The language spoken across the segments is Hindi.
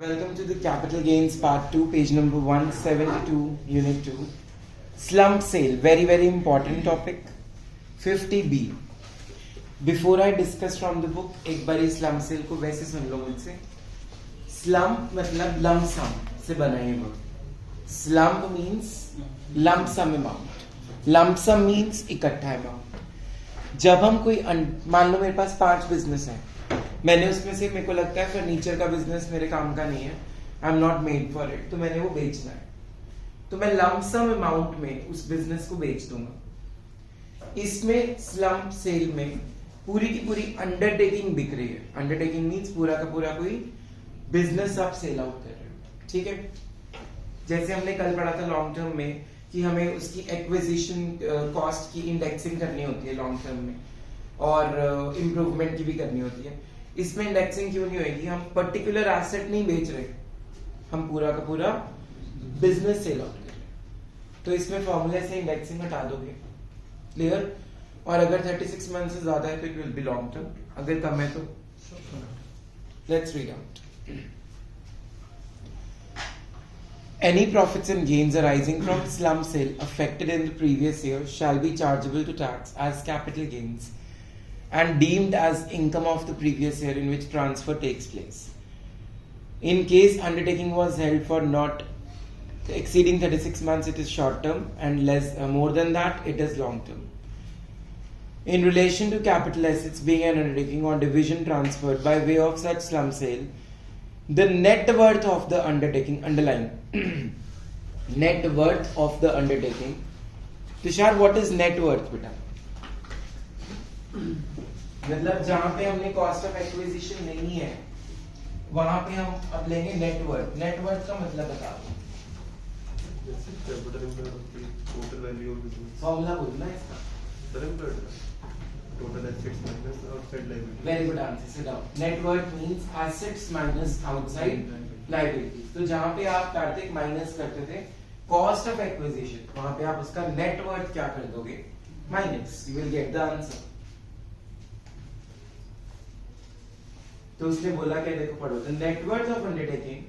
Welcome to the capital gains part 2, page number 172, unit 2. Slump sale, very important topic. 50B. Before I discuss from the book, एक बारी slump sale को वैसे सुन लो मुझसे. Slump मतलब lump sum से बना है word. Slump means lump sum amount. Lump sum means इकट्ठा amount. जब हम कोई मान लो मेरे पास 5 बिजनेस है, मैंने उसमें से मेरे को लगता है फर्नीचर का बिजनेस मेरे काम का नहीं है, I am not made for it, तो मैंने वो बेचना है, तो मैं लंप सम अमाउंट में उस बिजनेस को बेच दूंगा. इसमें स्लम्प सेल में पूरी की पूरी अंडरटेकिंग बिक रही है. अंडरटेकिंग मींस पूरा का पूरा कोई बिजनेस आप सेल आउट कर रहे हो. ठीक है, जैसे हमने कल पढ़ा था लॉन्ग टर्म में कि हमें उसकी एक्विजिशन कॉस्ट की इंडेक्सिंग करनी होती है लॉन्ग टर्म में, और इम्प्रूवमेंट की भी करनी होती है. इसमें इंडेक्सिंग क्यों नहीं होगी? हम पर्टिकुलर एसेट नहीं बेच रहे, हम पूरा का पूरा बिजनेस सेल आउट कर रहे हैं. तो इसमें फॉर्मूले से इंडेक्सिंग हटा दोगे. क्लियर? और अगर 36 मंथ से ज्यादा है तो it will be long term, अगर कम है तो let's read out. Any profits and gains arising from slump sale affected in the previous year shall be chargeable to tax as capital gains and deemed as income of the previous year in which transfer takes place. In case undertaking was held for not exceeding 36 months, it is short term, and more than that, it is long term. In relation to capital assets being an undertaking or division transferred by way of such slump sale, the net worth of the undertaking, underline net worth of the undertaking. Tushar, what is net worth बेटा? मतलब जहां पे हमने कॉस्ट ऑफ एक्विजिशन नहीं है वहां पे हम अब लेंगे नेट वर्थ. नेट वर्थ का मतलब बता दो. फॉर्मूला बोलना है इसका. Total assets minus outside liabilities. Very good answer. Sit down. Net worth means assets minus outside liabilities. तो जहां पे आप कार्तिक माइनस करते थे कॉस्ट ऑफ एक्विजिशन, वहां पे आप उसका नेट वर्थ क्या कर दोगे? Minus. You will get the answer. तो उसने बोला क्या, देखो पढ़ो. The net worth of undertaking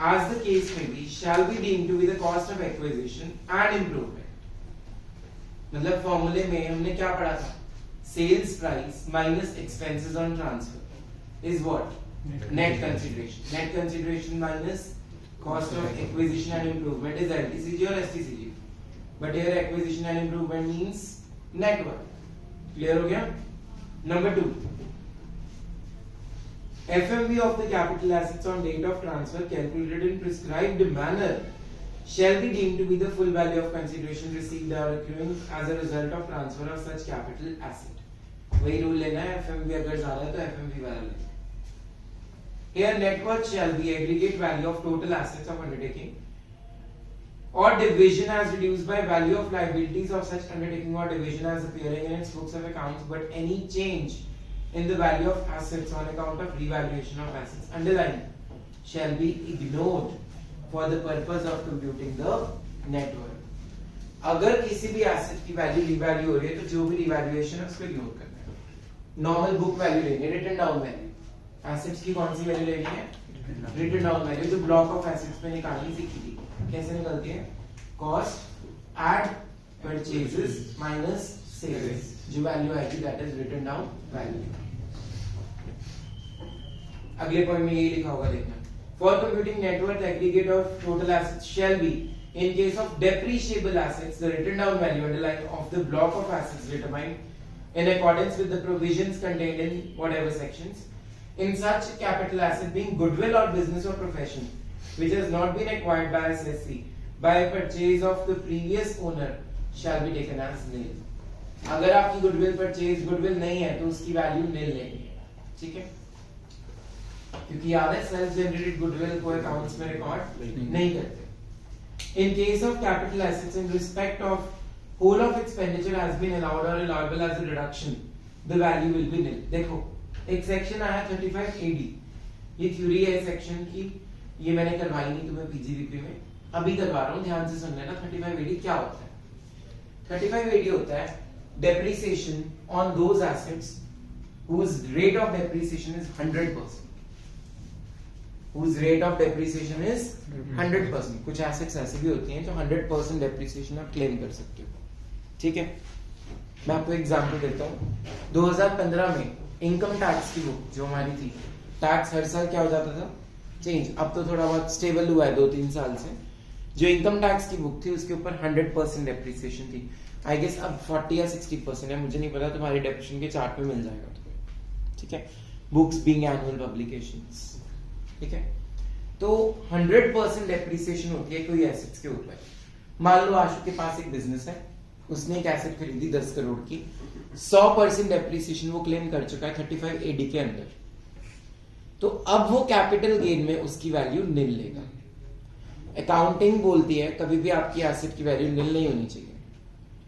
as the case may be shall be deemed to be the cost of acquisition and improvement. मतलब फॉर्मूले में हमने क्या पढ़ा था? Sales price minus expenses on transfer is what? Net consideration. Net consideration minus cost of acquisition and improvement is LTCG or STCG. But here acquisition and improvement means net worth. Clear हो गया? Number 2. FMV of the capital assets on date of transfer calculated in prescribed manner shall be deemed to be the full value of consideration received or accruing as a result of transfer of such capital asset. वही रूल लेना है. FMV अगर ज्यादा है तो FMV वाला लेना. Here net worth shall be aggregate value of total assets of undertaking or division as reduced by value of liabilities of such undertaking or division as appearing in its books of accounts, but any change in the value of assets on account of revaluation of assets underlying shall be ignored for the purpose of computing the net worth. अगर किसी भी एसेट की वैल्यू रिवैल्यू हो रही है तो जो भी रिवैल्यूएशन है उसको इग्नोर करना है. नॉर्मल बुक वैल्यू लेनी है, रिटन डाउन वैल्यू. एसेट्स की कौन सी वैल्यू लेनी है? Written down value. जो ब्लॉक ऑफ एसेट्स में निकालनी सीखी थी, कैसे निकलती है? Cost at purchases minus sales. जो वैल्यू आएगी that is written down value. अगले पॉइंट में यही लिखा होगा, देखना. For computing net worth aggregate of total assets shall be in case of depreciable assets the written down value underlying of the block of assets determined in accordance with the provisions contained in whatever sections. In such capital asset being goodwill or business or profession which has not been acquired by assessee by purchase of the previous owner shall be taken as nil. अगर आपकी गुडविल परचेज गुडविल नहीं है तो उसकी वैल्यू nil लेंगे. ठीक है, क्योंकि याद है सेल्फ जनरेटेड गुडविल को अकाउंट्स में रिकॉर्ड नहीं करते. In case of capital assets in respect of whole of expenditure has been allowed or allowable as a deduction, the value will be nil. देखो एक सेक्शन आया 35 AD. ये थ्योरी है सेक्शन की, ये मैंने करवाई नहीं तुम्हें पीजीबीपी में, अभी करवा रहा हूँ, ध्यान से सुन लेना. 35 AD क्या होता है? 35 AD होता है depreciation on those assets whose rate of depreciation is 100%. whose rate of depreciation is 100%. कुछ एसेट्स ऐसे भी होती हैं जो 100% depreciation आप क्लेम कर सकते हो, ठीक है। मैं आपको एग्जांपल देता हूँ। 2015 में इनकम टैक्स की बुक जो हमारी थी, टैक्स हर साल क्या हो जाता था, चेंज। अब तो थोड़ा बहुत स्टेबल हुआ है 2-3 साल से। जो इनकम टैक्स की बुक थी उसके ऊपर 100% डेप्रिसिएशन थी। आई गेस अब 40 या 60% है, मुझे नहीं पता, तुम्हारी डेप्रिसिएशन के चार्ट में मिल जाएगा तुम्हें, ठीक है। बुक्स बीइंग एनुअल पब्लिकेशंस, ठीक है। तो 100% डेप्रिसिएशन होती है कोई एसेट्स के ऊपर। मान लो आशु के पास एक बिजनेस है, उसने एक एसेट खरीदी 10 करोड़ की, 100% डेप्रिसिएशन वो क्लेम कर चुका है 35 AD के अंदर। तो अब वो कैपिटल गेन में उसकी वैल्यू निल लेगा। अकाउंटिंग बोलती है कभी भी आपकी एसेट की वैल्यू निल नहीं होनी चाहिए।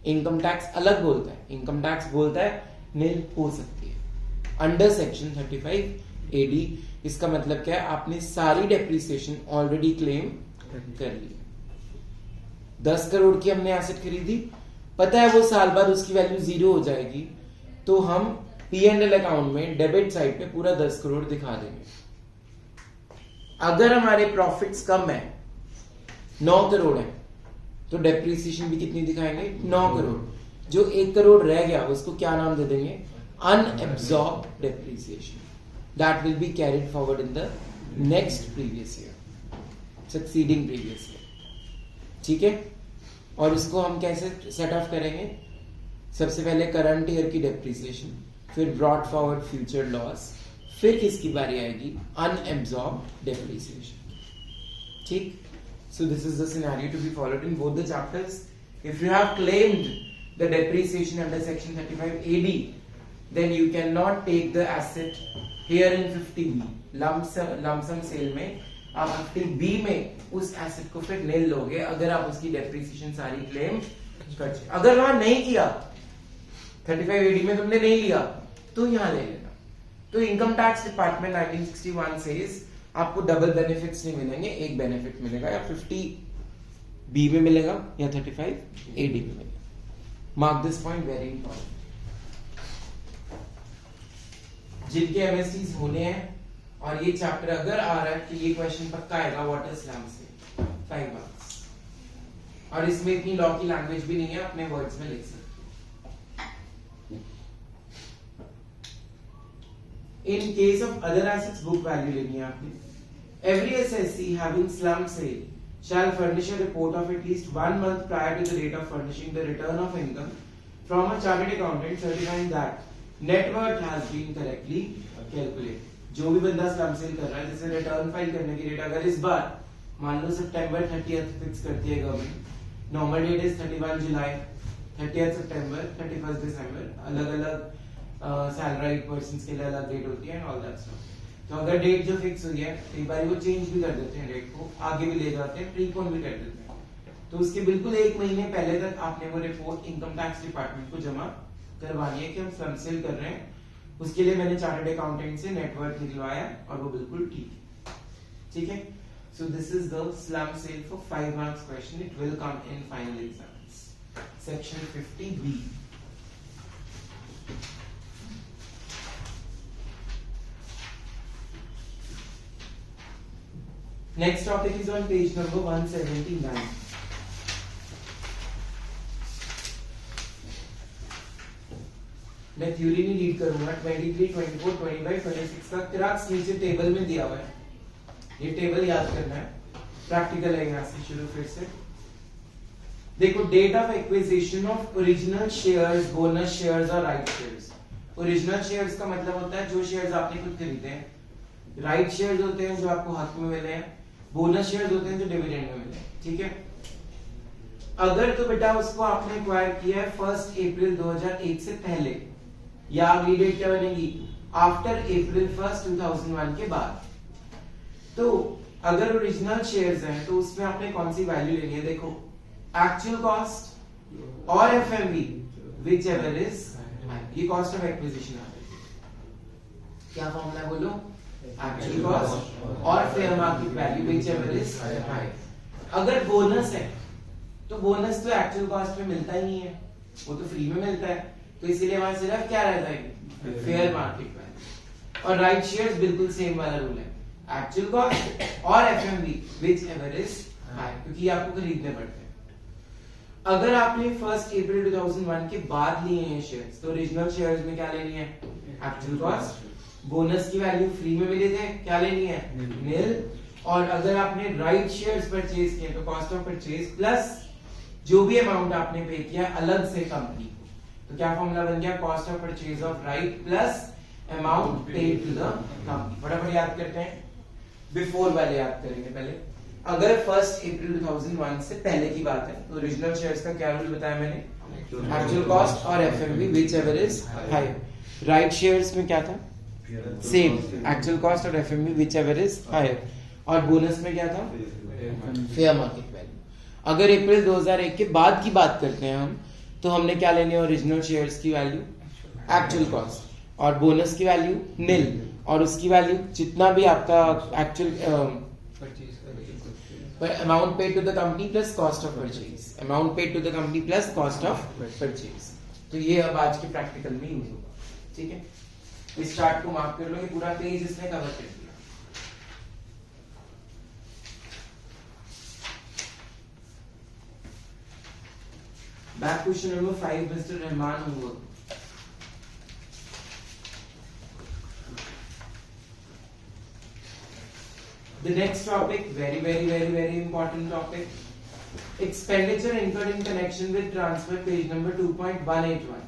इनकम टैक्स अलग बोलता है, इनकम टैक्स बोलता है निल हो सकती है अंडर सेक्शन 35 AD। इसका मतलब क्या है, आपने सारी डेप्रिसिएशन ऑलरेडी क्लेम कर ली। 10 करोड़ की हमने एसेट खरीदी, पता है वो साल बाद उसकी वैल्यू 0 हो जाएगी, तो हम P&L अकाउंट में डेबिट साइड पे पूरा 10 करोड़ दिखा देंगे। अगर हमारे प्रॉफिट्स कम है, 9 करोड़ है, तो डेप्रिसिएशन भी कितनी दिखाएंगे, 9 करोड़। जो 1 करोड़ रह गया उसको क्या नाम दे देंगे, unabsorbed depreciation. That will be carried forward in the next previous year, succeeding previous year, ठीक है। और इसको हम कैसे सेट ऑफ करेंगे, सबसे पहले करंट ईयर की डेप्रिसिएशन, फिर ब्रॉट फॉरवर्ड फ्यूचर लॉस, फिर किसकी बारी आएगी, अनएब्सॉर्ब्ड डेप्रिसिएशन, ठीक। So this is the scenario to be followed in both the chapters. If you have claimed the depreciation under section 35 AD, then you cannot take the asset here in 50B. lump sum sale में आप 50B में उस एसेट को फिर निल लोगे अगर आप उसकी डेप्रिसिएशन सारी क्लेम कर चुके। अगर वहां नहीं किया, 35 AD में तुमने नहीं लिया, तो यहां ले लेना। तो इनकम टैक्स डिपार्टमेंट 1961 सेज आपको डबल बेनिफिट्स नहीं मिलेंगे, एक बेनिफिट मिलेगा, या 50B में मिलेगा या 35 AD में मिलेगा। Mark this point, very important. जिनके MSCs होने हैं और ये चैप्टर अगर आ रहा है तो ये क्वेश्चन पक्का आएगा, what is slump sale, 5 marks. और इसमें इतनी लॉ की लैंग्वेज भी नहीं है, अपने वर्ड्स में लिख सकते हो। In case of other assets, book value लेनी है आपने। Every assessee having slum sale shall furnish a report of at least 1 month prior to the date of furnishing the return of income from a chartered accountant certifying that net worth has been correctly calculated। जो भी बंदा slum sale कर रहा है, जैसे रिटर्न फाइल करने की डेट अगर इस बार मान लो सितंबर 30th फिक्स करती है गवर्नमेंट, नॉर्मल डेट इज 31 जुलाई, 30th सितंबर, 31st दिसंबर, अलग अलग सैलराइड पर्सन्स के लिए अलग डेट होती है, ऑल दैट स्टफ। तो अगर डेट जो फिक्स हुई है, एक बार वो चेंज भी कर देते हैं, डेट को आगे भी ले जाते हैं, प्रीपोन भी कर देते हैं। तो उसके बिल्कुल 1 महीने पहले तक आपने वो रिपोर्ट इनकम टैक्स डिपार्टमेंट को जमा करवानी है कि हम स्लम सेल कर रहे हैं। उसके लिए मैंने चार्टर्ड अकाउंटेंट से नेटवर्क निकलवाया और वो बिल्कुल ठीक है, ठीक है। So this is the slump sale for 5 marks question. It will come in final exams, section 50B। Next topic is on page number 179. मैं थ्योरी नहीं रीड करूंगा। 23, 24, 25, 26 का क्रक्स नीचे टेबल में दिया हुआ है, ये टेबल याद करना है। प्रैक्टिकल है यहाँ से शुरू फिर से। देखो, date of acquisition of original shares, bonus shares और राइट शेयर्स। ओरिजिनल शेयर्स का मतलब होता है जो शेयर्स आपने खुद खरीदे हैं, राइट शेयर्स होते हैं जो आपको हक में मिले हैं, बोनस शेयर्स होते हैं जो डिविडेंड में मिले, ठीक है। अगर तो बेटा उसको आपने एक्वायर किया है 1 अप्रैल 2001 से पहले, या अगली डेट क्या बनेगी, आफ्टर अप्रैल 1, 2001 के बाद। तो अगर ओरिजिनल शेयर्स हैं तो उसमें आपने कौन सी वैल्यू लेनी है, देखो, एक्चुअल कॉस्ट और एफएमवी, विच एवर इज, ये कॉस्ट ऑफ एक्विजिशन है। क्या फॉर्मूला बोलो, एक्चुअल कॉस्ट और fair market value, which ever is high. अगर बोनस है तो बोनस तो एक्चुअल कॉस्ट में मिलता ही नहीं है, वो तो फ्री में मिलता है, तो इसीलिए वहां सिर्फ क्या रह जाएगी, फेयर मार्केट वैल्यू। और राइट शेयर्स बिल्कुल सेम वाला रूल है, एक्चुअल कॉस्ट और FMV whichever is high, क्योंकि ये आपको खरीदने पड़ते हैं। अगर आपने 1 अप्रैल 2001 के बाद लिए हैं शेयर्स, तो ओरिजिनल शेयर्स में क्या लेनी है? Actual cost. बोनस की वैल्यू फ्री में मिले थे, क्या लेनी है? निल। और अगर आपने राइट शेयर्स परचेज किए तो कॉस्ट ऑफ परचेज प्लस जो भी अमाउंट आपने पे किया अलग से कंपनी को, तो क्या फॉर्मूला बन गया? Cost of purchase of right plus amount paid to the company. फटाफट याद करते हैं, बिफोर वाले याद करेंगे पहले। अगर 1 अप्रैल 2001 से पहले की बात है तो ओरिजिनल शेयर्स का क्या रूल बताया मैंने? एक्चुअल कॉस्ट और FMV whichever is higher. Right shares में क्या था? सेम, एक्चुअल कॉस्ट और FMV whichever is higher. और बोनस में क्या था? Fair market value. अगर अप्रैल 2001 के बाद की बात करते हैं हम, तो हमने क्या लेनी है? ओरिजिनल शेयर्स की वैल्यू एक्चुअल कॉस्ट और बोनस की वैल्यू निल, और उसकी वैल्यू जितना भी आपका actual amount paid to the company plus cost of purchase, amount paid to the company plus cost of purchase. तो ये अब आज के प्रैक्टिकल में यूज होगा, ठीक है? इस चार्ट को मार्क कर लो, ये पूरा पेज इसने कवर कर दिया। Back question number 5, mister Rahman homework. The next topic, very important topic. Expenditure incurred in connection with transfer, page number 2.181.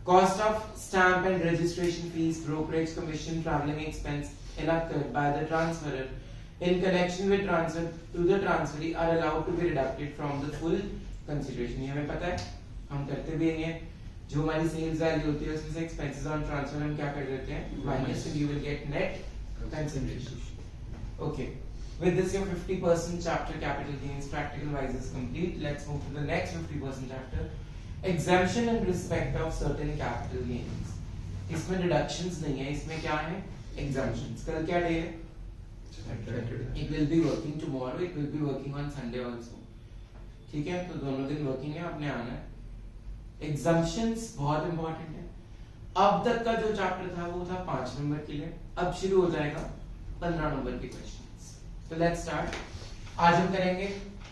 Cost of stamp and registration fees, brokerage commission, travelling expense incurred by the transferor in connection with transfer to the transferee are allowed to be deducted from the full consideration. ये हमें पता है, हम करते भी हैं। जो हमारी सेल्स वैल्यू होती है उसमें से एक्सपेंसेस ऑन ट्रांसफर हम क्या कर देते हैं? Minus, and you will get net consideration. Okay, with this your 50% chapter capital gains practical wise is complete. Let's move to the next 50% chapter, exemption in respect of certain capital gains. इसमें deductions नहीं है, इसमें क्या है? Exemptions. कल क्या डे है? It will be working tomorrow. It will be working on Sunday also. ठीक है, तो दोनों दिन वर्किंग है, आपने आना है। Exemptions बहुत इंपॉर्टेंट है। अब तक का जो चैप्टर था वो था 5 नंबर के लिए, अब शुरू हो जाएगा 15 नंबर के क्वेश्चंस। तो लेट्स स्टार्ट। आज हम करेंगे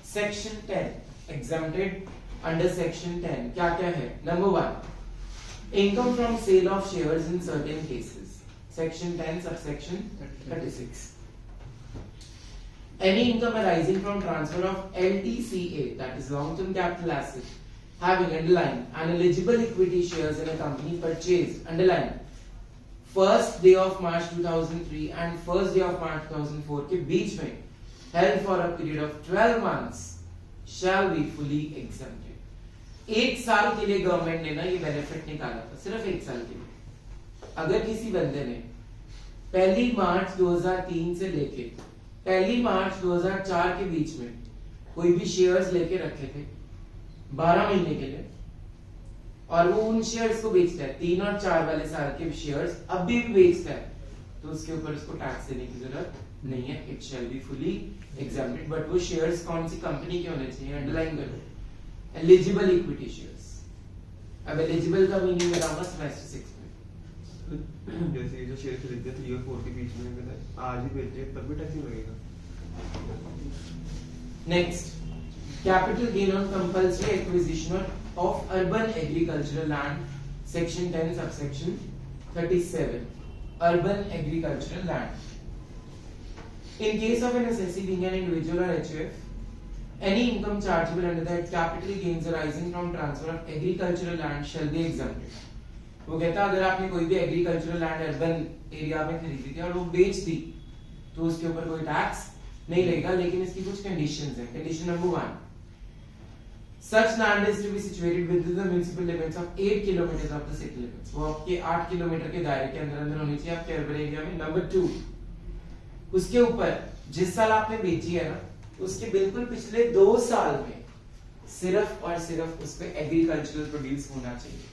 सेक्शन 10, एग्जम्प्टेड अंडर सेक्शन 10। क्या क्या है? Number 1, income from sale of shares in certain cases, section 10 subsection 36। Any income arising from transfer of LTCA, that is long-term capital asset, having underlying and eligible equity shares in a company purchased, underline, 1st day of March 2003 and 1st day of March 2004 के बीच में held for a period of 12 months shall be fully exempted। 1 साल के लिए गवर्नमेंट ने ना ये बेनिफिट निकाला था, सिर्फ 1 साल के लिए। अगर किसी बंदे ने 1 मार्च 2003 से लेके 1 मार्च 2004 के बीच में कोई भी शेयर्स लेके रखे थे 12 महीने के लिए, और वो उन शेयर्स को बेचता है 3 और 4 वाले साल के शेयर्स अब भी बेचता है, तो उसके ऊपर उसको टैक्स देने की जरूरत नहीं है। It shall be fully exempted. But वो शेयर्स कौन सी कंपनी के होने चाहिए? अंडरलाइन करो, एलिजिबल इक्विटी शेयर्स। अब एलिजिबल का मीनिंग बताऊंगा सेमेस्टर 6 में। जैसे जो शेयर खरीदते 3 और 4 के बीच में अगर आज ही बेचे तब भी टैक्स नहीं लगेगा। Next, capital gain on compulsory acquisition of urban agricultural land, section 10 subsection 37, urban agricultural land. In case of an assessee being an individual or HUF, any income chargeable under that capital gains arising from transfer of agricultural land shall be exempted। वो कहता है अगर आपने कोई भी एग्रीकल्चरल लैंड अर्बन एरिया में खरीदी थी और वो बेच दी तो उसके ऊपर कोई टैक्स नहीं लगेगा, लेकिन इसकी कुछ कंडीशंस हैं। Condition number 1, such land is to be situated within the municipal limits of 8 kilometers of the city limits। वो आपके 8 किलोमीटर के दायरे के अंदर होनी चाहिए आपके अर्बन एरिया में। नंबर 2, उसके ऊपर जिस साल आपने बेची है ना, उसके बिल्कुल पिछले 2 साल में सिर्फ और सिर्फ उस पे एग्रीकल्चरल प्रोड्यूस होना चाहिए।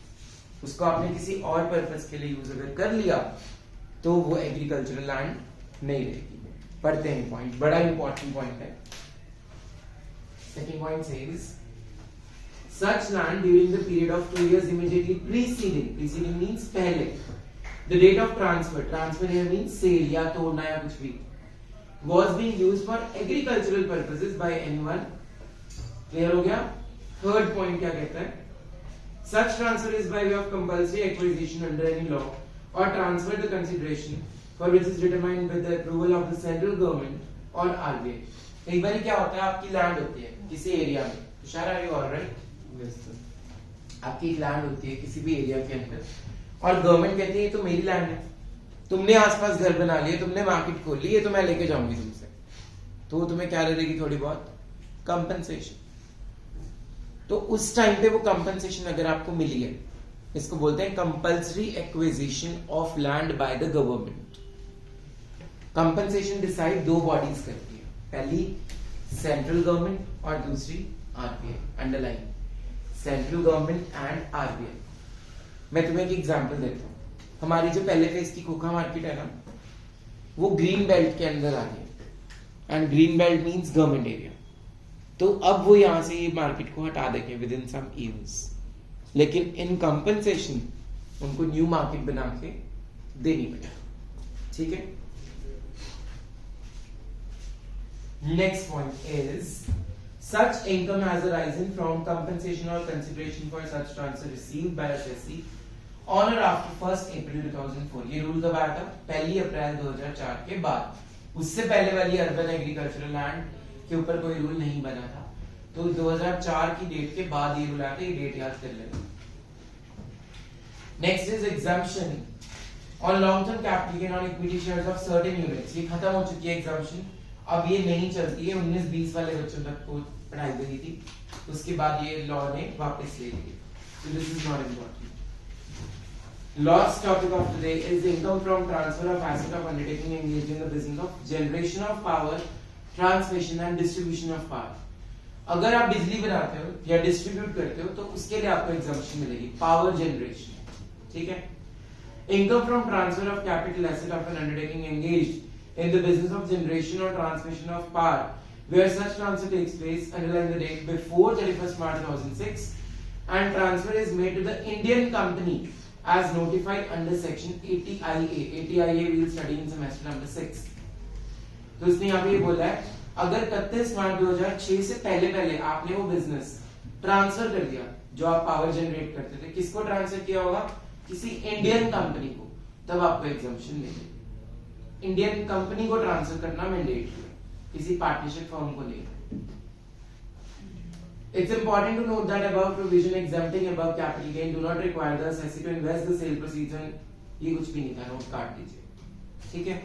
उसको आपने किसी और पर्पस के लिए यूज अगर कर लिया तो वो एग्रीकल्चरल लैंड नहीं रहेगी। पढ़ते हैं पॉइंट, बड़ा इंपॉर्टेंट पॉइंट है। Second point says such land during the period of 2 years immediately preceding means पहले, the date of transfer here means sale या तोड़ना या कुछ भी, was being used for agricultural purposes by anyone. Clear हो गया? Third point क्या कहता है? Such transfer is by way of compulsory acquisition under any law or transfer the consideration for which is determined with the approval of the central government or RBI. एक बार क्या होता है, आपकी लैंड होती है किसी एरिया में, Tushar are you alright? Yes sir. आपकी लैंड होती है किसी भी एरिया के अंदर और गवर्नमेंट कहती है तो मेरी लैंड है, तुमने आसपास घर बना लिए, तुमने मार्केट खोल ली, ये तो मैं लेके जाऊंगी तुमसे, तो वो तुम्हें क्या दे देगी? थोड़ी बहुत कंपनसेशन। तो उस टाइम पे वो कंपनसेशन अगर आपको मिली है, इसको बोलते हैं compulsory acquisition of land by the government. Compensation decide दो बॉडीज करती है, पहली सेंट्रल गवर्नमेंट और दूसरी RBI. Underline, central government and RBI. मैं तुम्हें एक एग्जांपल देता हूं। हमारी जो पहले फेज की खोखा मार्केट है ना, वो ग्रीन बेल्ट के अंदर आ रही है and green belt means government area. तो अब वो यहां से ये मार्केट को हटा देंगे विद इन सम ईयर्स, लेकिन इन कंपनसेशन उनको न्यू मार्केट बना के देनी पड़ेगी। ठीक है, next point is such income has arisen from compensation or consideration for such transfer received by assessee on or after 1st April 2004। ये रूल कब आया था? 1 अप्रैल 2004 के बाद। उससे पहले वाली अर्बन एग्रीकल्चरल लैंड के ऊपर कोई रूल नहीं बना था, तो 2004 की डेट के बाद ये रूल आया था। ये डेट याद कर लेना। Next is exemption on long term capital gain on equity shares of certain units. ये खत्म हो चुकी है एग्जम्पशन, अब ये नहीं चलती है। 19-20 वाले बच्चों तक को पढ़ाई गई थी, उसके बाद ये लॉ ने वापस ले ली। So this is not important. Last topic of today is income from transfer of asset of undertaking engaged in the business of generation of power, transmission and distribution of power। अगर आप बिजली बनाते हो या डिस्ट्रीब्यूट करते हो तो उसके लिए आपको एग्जम्पशन मिलेगी, पावर जनरेशन। ठीक है, income from transfer of capital asset of N undertaking engaged in the business of generation or transmission of power where such transfer takes place underline the date before 31st March 2006 and transfer is made to the Indian company as notified under section 80IA। 80IA we will study in semester number 6। तो इसने यहाँ पे ये बोला है, अगर 31 मार्च 2006 से पहले आपने वो बिजनेस ट्रांसफर कर दिया जो आप पावर जनरेट करते थे, किसको ट्रांसफर किया होगा? किसी इंडियन कंपनी को, तब आपको एग्जम्पशन मिलेगी। इंडियन कंपनी को ट्रांसफर करना मैंडेटरी है, किसी पार्टनरशिप फर्म को नहीं। It's important to note that above provision exempting above capital gain do not require the assessee to invest the sale proceeds on। ये कुछ भी नहीं था, नोट काट दीजिए। ठीक है,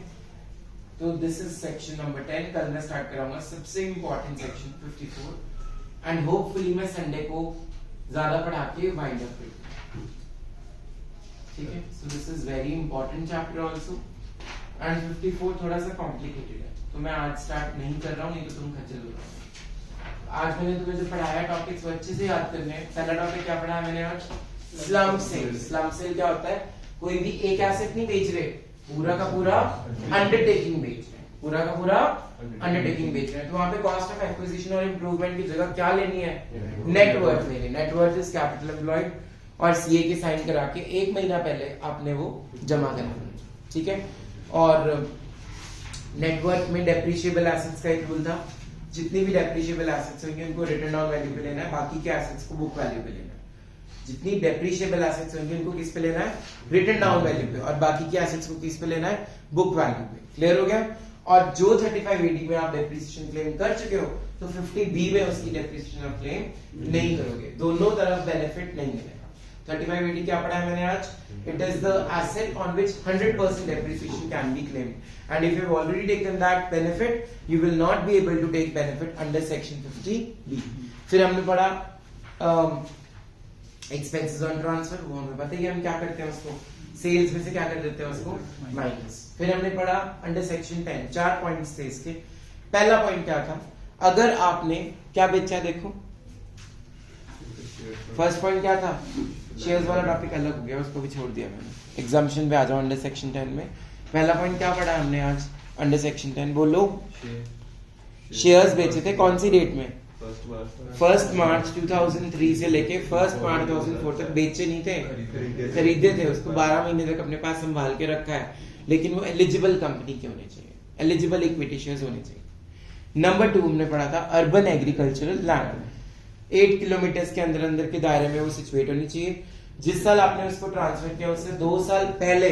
तो दिस इज सेक्शन नंबर 10। कल मैं स्टार्ट कराऊंगा सबसे इंपॉर्टेंट सेक्शन 54 एंड होपफुली मैं संडे को ज्यादा पढ़ा के वाइंड अप करूंगा। ठीक है, so this is very important chapter also and 54 थोड़ा सा कॉम्प्लिकेटेड है, तो मैं आज स्टार्ट नहीं कर रहा हूँ, नहीं तो तुम खच्चर हो जाओगे। आज मैंने तुम्हें जो पढ़ाया टॉपिक्स वो अच्छे से याद करने हैं। पहला टॉपिक क्या पढ़ाया मैंने आज? Slump cell. स्लम्प सेल क्या होता है? कोई भी एक एसेट नहीं बेच रहे, पूरा का पूरा अंडरटेकिंग बेच रहे हैं, पूरा का पूरा अंडरटेकिंग बेच रहे हैं। तो वहां पे कॉस्ट ऑफ एक्विजिशन और इंप्रूवमेंट की जगह क्या लेनी है? नेटवर्थ लेनी। नेटवर्थ इज कैपिटल एम्प्लॉयड और सीए के साइन करा के 1 महीना पहले आपने वो जमा करना। ठीक है, और नेटवर्क में डेप्रिशिएबल एसेट्स का एक रूल था, जितनी भी डेप्रिशिएबल एसेट्स होंगे उनको रिटर्न डाउन वैल्यू पे लेना है, बाकी के एसेट्स को बुक वैल्यू पे लेना है। जितनी डेप्रिशिएबल एसेट्स होंगे उनको किस पे लेना है? रिटर्न डाउन वैल्यू पे, और बाकी के एसेट्स को किस पे लेना है? बुक वैल्यू पे। क्लियर हो गया? और जो 35AD में आप डेप्रिसिएशन क्लेम कर चुके हो तो 50B में उसकी डेप्रिसिएशन आप क्लेम नहीं करोगे, दोनों तरफ बेनिफिट नहीं मिलेगा। 35AD क्या पढ़ा है मैंने आज? It is the asset on which 100% depreciation can be claimed, and if you have already taken that benefit, you will not be able to take benefit under section 50B। फिर हमने पढ़ा expenses on transfer, वो हमें पता ही है हम क्या करते हैं उसको, सेल्स में से क्या कर देते हैं उसको माइनस। फिर हमने पढ़ा अंडर सेक्शन 10, 4 पॉइंट्स थे इसके। पहला पॉइंट क्या था? अगर आपने क्या बेचा, देखो फर्स्ट पॉइंट क्या था? शेयर्स वाला टॉपिक अलग हो गया, उसको भी छोड़ दिया मैंने। एग्जाम्पशन पे आ जाओ अंडर सेक्शन 10 में। पहला पॉइंट क्या पढ़ा हमने आज अंडर सेक्शन 10? बोलो। शेयर्स बेचे थे कौन सी डेट में? 1 मार्च 2003 से लेके 1 मार्च 2004 तक बेचे नहीं थे, खरीदे थे। उसको 12 महीने तक अपने पास संभाल के रखा है, लेकिन वो एलिजिबल कंपनी की होनी चाहिए। एलिजिबल इक्विटी शेयर्स होने चाहिए। नंबर 2 हमने पढ़ा था अर्बन एग्रीकल्चरल लैंड, 8 किलोमीटर के अंदर अंदर के दायरे में वो सिचुएट होनी चाहिए। जिस साल आपने उसको ट्रांसफर किया उससे 2 साल पहले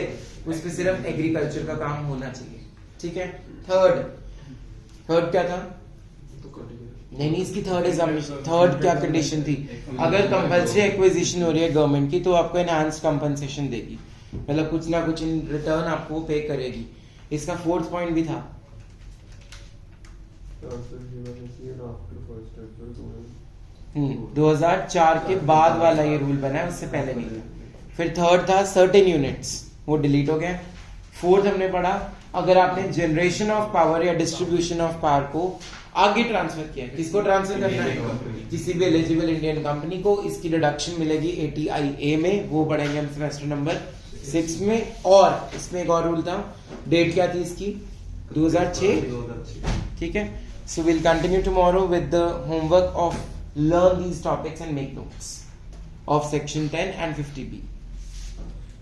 उस पर सिर्फ एग्रीकल्चर का काम होना चाहिए, ठीक है। थर्ड क्या था? नहीं, इसकी थर्ड क्या कंडीशन थी? अगर कंपल्सरी एक्विजिशन हो रही है गवर्नमेंट की तो आपको एनहांस्ड कंपनसेशन देगी, मतलब कुछ ना कुछ इन रिटर्न आपको पे करेगी। इसका 4th पॉइंट भी था 2004 के बाद वाला ये रूल बना है, उससे पहले नहीं था। फिर थर्ड था सर्टेन यूनिट्स, वो डिलीट हो गया। 4th हमने पढ़ा अगर आपने जनरेशन ऑफ पावर या डिस्ट्रीब्यूशन ऑफ पावर को आगे ट्रांसफर किया, किसको ट्रांसफर करना है? किसी भी एलिजिबल इंडियन कंपनी को। इसकी डिडक्शन मिलेगी ATIA में, वो पढ़ेंगे हम सेमेस्टर नंबर 6 में। और इसमें एक और रूल था, डेट क्या थी इसकी? 2006, ठीक है। So will continue tomorrow with the homework of learn these topics and make notes of section 10 and 50B.